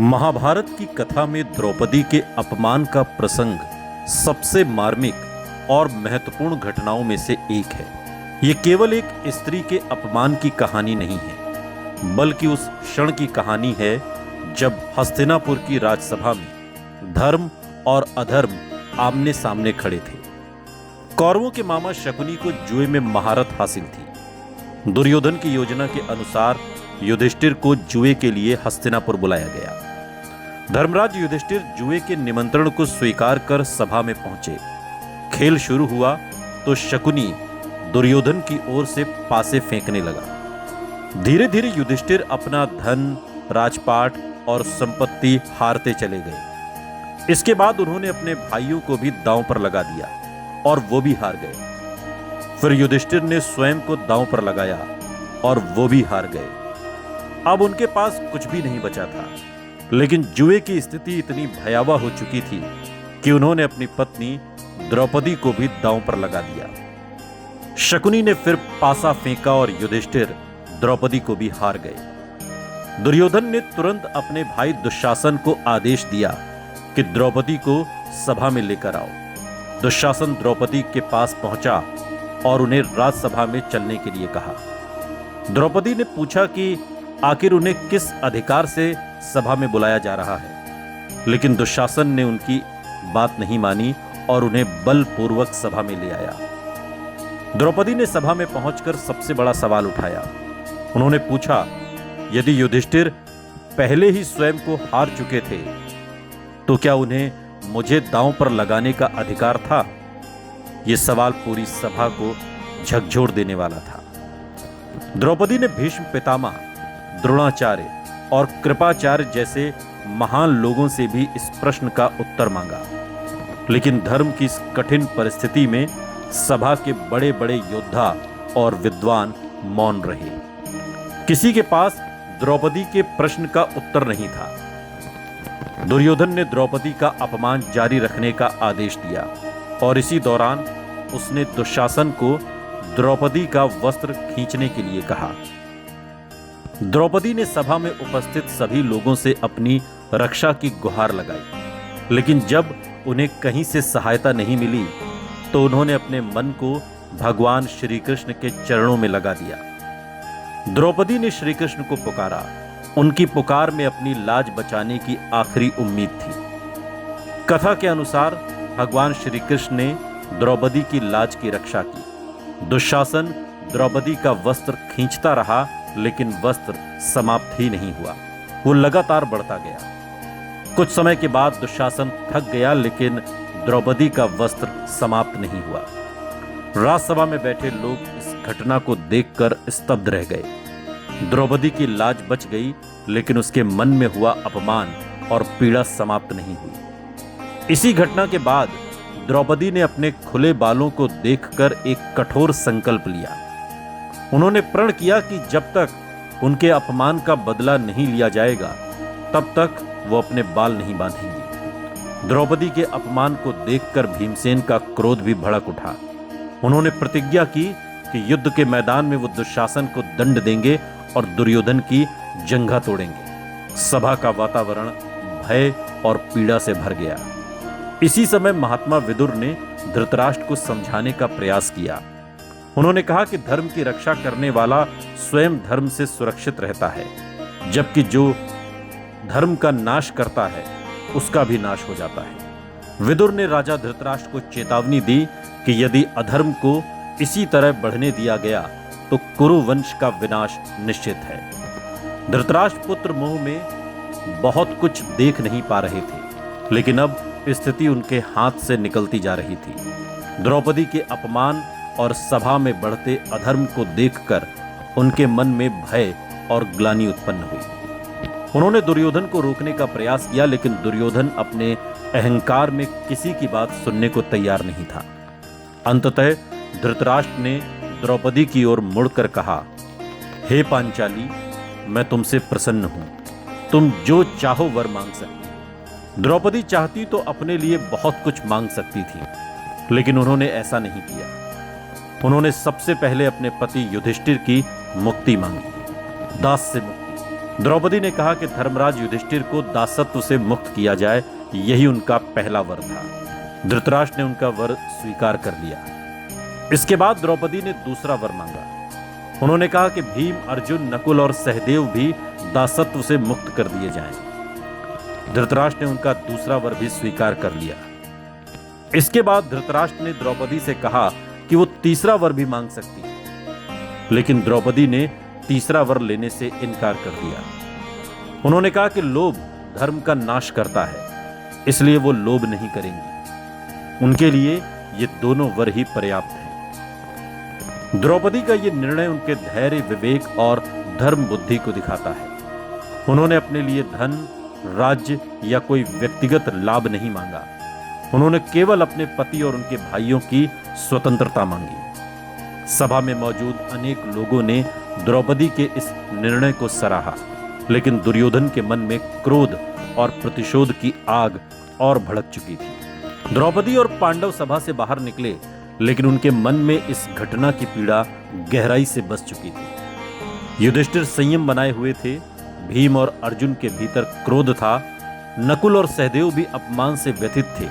महाभारत की कथा में द्रौपदी के अपमान का प्रसंग सबसे मार्मिक और महत्वपूर्ण घटनाओं में से एक है। ये केवल एक स्त्री के अपमान की कहानी नहीं है, बल्कि उस क्षण की कहानी है जब हस्तिनापुर की राजसभा में धर्म और अधर्म आमने सामने खड़े थे। कौरवों के मामा शकुनी को जुए में महारत हासिल थी। दुर्योधन की योजना के अनुसार युधिष्ठिर को जुए के लिए हस्तिनापुर बुलाया गया। धर्मराज युधिष्ठिर जुए के निमंत्रण को स्वीकार कर सभा में पहुंचे। खेल शुरू हुआ तो शकुनी दुर्योधन की ओर से पासे फेंकने लगा। धीरे धीरे युधिष्ठिर अपना धन, राजपाट और संपत्ति हारते चले गए। इसके बाद उन्होंने अपने भाइयों को भी दांव पर लगा दिया और वो भी हार गए। फिर युधिष्ठिर ने स्वयं को दांव पर लगाया और वो भी हार गए। अब उनके पास कुछ भी नहीं बचा था। लेकिन जुए की स्थिति इतनी भयावह हो चुकी थी कि उन्होंने अपनी पत्नी द्रौपदी को भी दांव पर लगा दिया। शकुनी ने फिर पासा फेंका और युधिष्ठिर द्रौपदी को भी हार गए। दुर्योधन ने तुरंत अपने भाई दुशासन को आदेश दिया कि द्रौपदी को सभा में लेकर आओ। दुशासन द्रौपदी के पास पहुंचा और उन्हें राजसभा में चलने के लिए कहा। द्रौपदी ने पूछा कि आखिर उन्हें किस अधिकार से सभा में बुलाया जा रहा है, लेकिन दुशासन ने उनकी बात नहीं मानी और उन्हें बलपूर्वक सभा में ले आया। द्रौपदी ने सभा में पहुंचकर सबसे बड़ा सवाल उठाया। उन्होंने पूछा, यदि युधिष्ठिर पहले ही स्वयं को हार चुके थे तो क्या उन्हें मुझे दांव पर लगाने का अधिकार था? यह सवाल पूरी सभा को झकझोर देने वाला था। द्रौपदी ने भीष्म पितामह, द्रोणाचार्य और कृपाचार्य जैसे महान लोगों से भी इस प्रश्न का उत्तर मांगा, लेकिन धर्म की इस कठिन परिस्थिति में सभा के बड़े बड़े योद्धा और विद्वान मौन रहे। किसी के पास द्रौपदी के प्रश्न का उत्तर नहीं था। दुर्योधन ने द्रौपदी का अपमान जारी रखने का आदेश दिया और इसी दौरान उसने दुशासन को द्रौपदी का वस्त्र खींचने के लिए कहा। द्रौपदी ने सभा में उपस्थित सभी लोगों से अपनी रक्षा की गुहार लगाई, लेकिन जब उन्हें कहीं से सहायता नहीं मिली तो उन्होंने अपने मन को भगवान श्री कृष्ण के चरणों में लगा दिया। द्रौपदी ने श्री कृष्ण को पुकारा। उनकी पुकार में अपनी लाज बचाने की आखिरी उम्मीद थी। कथा के अनुसार भगवान श्री कृष्ण ने द्रौपदी की लाज की रक्षा की। दुशासन द्रौपदी का वस्त्र खींचता रहा, लेकिन वस्त्र समाप्त ही नहीं हुआ। वो लगातार बढ़ता गया। कुछ समय के बाद दुशासन थक गया, लेकिन द्रौपदी का वस्त्र समाप्त नहीं हुआ। राजसभा में बैठे लोग इस घटना को देखकर स्तब्ध रह गए। द्रौपदी की लाज बच गई, लेकिन उसके मन में हुआ अपमान और पीड़ा समाप्त नहीं हुई। इसी घटना के बाद द्रौपदी ने अपने खुले बालों को देखकर एक कठोर संकल्प लिया। उन्होंने प्रण किया कि जब तक उनके अपमान का बदला नहीं लिया जाएगा, तब तक वो अपने बाल नहीं बांधेंगी। द्रौपदी के अपमान को देखकर भीमसेन का क्रोध भी भड़क उठा। उन्होंने प्रतिज्ञा की कि युद्ध के मैदान में वो दुशासन को दंड देंगे और दुर्योधन की जंघा तोड़ेंगे। सभा का वातावरण भय और पीड़ा से भर गया। इसी समय महात्मा विदुर ने धृतराष्ट्र को समझाने का प्रयास किया। उन्होंने कहा कि धर्म की रक्षा करने वाला स्वयं धर्म से सुरक्षित रहता है, जबकि जो धर्म का नाश करता है उसका भी नाश हो जाता है। विदुर ने राजा धृतराष्ट्र को चेतावनी दी कि यदि अधर्म को इसी तरह बढ़ने दिया गया तो कुरु वंश का विनाश निश्चित है। धृतराष्ट्र पुत्र मोह में बहुत कुछ देख नहीं पा रहे थे, लेकिन अब स्थिति उनके हाथ से निकलती जा रही थी। द्रौपदी के अपमान और सभा में बढ़ते अधर्म को देखकर उनके मन में भय और ग्लानि उत्पन्न हुई। उन्होंने दुर्योधन को रोकने का प्रयास किया, लेकिन दुर्योधन अपने अहंकार में किसी की बात सुनने को तैयार नहीं था। अंततः धृतराष्ट्र ने द्रौपदी की ओर मुड़कर कहा, हे पांचाली, मैं तुमसे प्रसन्न हूं। तुम जो चाहो वर मांग सकती हो। द्रौपदी चाहती तो अपने लिए बहुत कुछ मांग सकती थी, लेकिन उन्होंने ऐसा नहीं किया। उन्होंने सबसे पहले अपने पति युधिष्ठिर की मुक्ति मांगी, दास से मुक्ति। द्रौपदी ने कहा कि धर्मराज युधिष्ठिर को दासत्व से मुक्त किया जाए, यही उनका पहला वर था। धृतराष्ट्र ने उनका वर स्वीकार कर लिया। इसके बाद द्रौपदी ने दूसरा वर मांगा। उन्होंने कहा कि भीम, अर्जुन, नकुल और सहदेव भी दासत्व से मुक्त कर दिए जाएं। धृतराष्ट्र ने उनका दूसरा वर भी स्वीकार कर लिया। इसके बाद धृतराष्ट्र ने द्रौपदी से कहा कि वो तीसरा वर भी मांग सकती है, लेकिन द्रौपदी ने तीसरा वर लेने से इनकार कर दिया। उन्होंने कहा कि लोभ धर्म का नाश करता है, इसलिए वो लोभ नहीं करेंगी। उनके लिए ये दोनों वर ही पर्याप्त हैं। द्रौपदी का ये निर्णय उनके धैर्य, विवेक और धर्म बुद्धि को दिखाता है। उन्होंने अपने लिए धन, राज्य या कोई व्यक्तिगत लाभ नहीं मांगा। उन्होंने केवल अपने पति और उनके भाइयों की स्वतंत्रता मांगी। सभा में मौजूद अनेक लोगों ने द्रौपदी के इस निर्णय को सराहा, लेकिन दुर्योधन के मन में क्रोध और प्रतिशोध की आग और भड़क चुकी थी। द्रौपदी और पांडव सभा से बाहर निकले, लेकिन उनके मन में इस घटना की पीड़ा गहराई से बस चुकी थी। युधिष्ठिर संयम बनाए हुए थे, भीम और अर्जुन के भीतर क्रोध था, नकुल और सहदेव भी अपमान से व्यथित थे।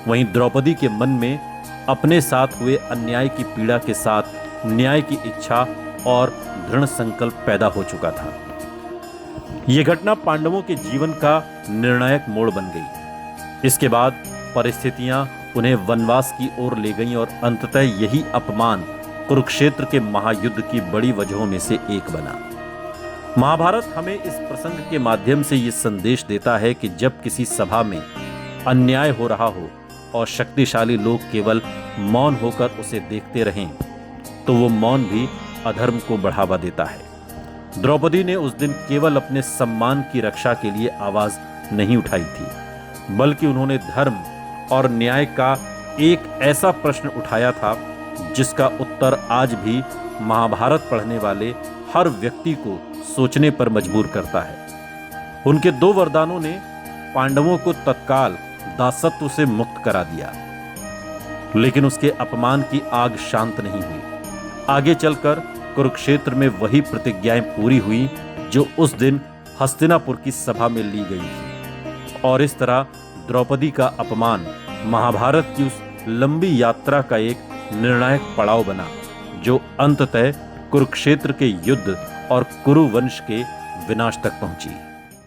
वहीं द्रौपदी के मन में अपने साथ हुए अन्याय की पीड़ा के साथ न्याय की इच्छा और दृढ़ संकल्प पैदा हो चुका था। यह घटना पांडवों के जीवन का निर्णायक मोड़ बन गई। इसके बाद परिस्थितियां उन्हें वनवास की ओर ले गईं और अंततः यही अपमान कुरुक्षेत्र के महायुद्ध की बड़ी वजहों में से एक बना। महाभारत हमें इस प्रसंग के माध्यम से यह संदेश देता है कि जब किसी सभा में अन्याय हो रहा हो और शक्तिशाली लोग केवल मौन होकर उसे देखते रहें, तो वो मौन भी अधर्म को बढ़ावा देता है। द्रौपदी ने उस दिन केवल अपने सम्मान की रक्षा के लिए आवाज नहीं उठाई थी, बल्कि उन्होंने धर्म और न्याय का एक ऐसा प्रश्न उठाया था जिसका उत्तर आज भी महाभारत पढ़ने वाले हर व्यक्ति को सोचने पर मजबूर करता है। उनके दो वरदानों ने पांडवों को तत्काल दासत्व से मुक्त करा दिया, लेकिन उसके अपमान की आग शांत नहीं हुई। आगे चलकर कुरुक्षेत्र में वही प्रतिज्ञाएं पूरी हुई जो उस दिन हस्तिनापुर की सभा में ली गई थी, और इस तरह द्रौपदी का अपमान महाभारत की उस लंबी यात्रा का एक निर्णायक पड़ाव बना, जो अंततः कुरुक्षेत्र के युद्ध और कुरु वंश के विनाश तक पहुंची।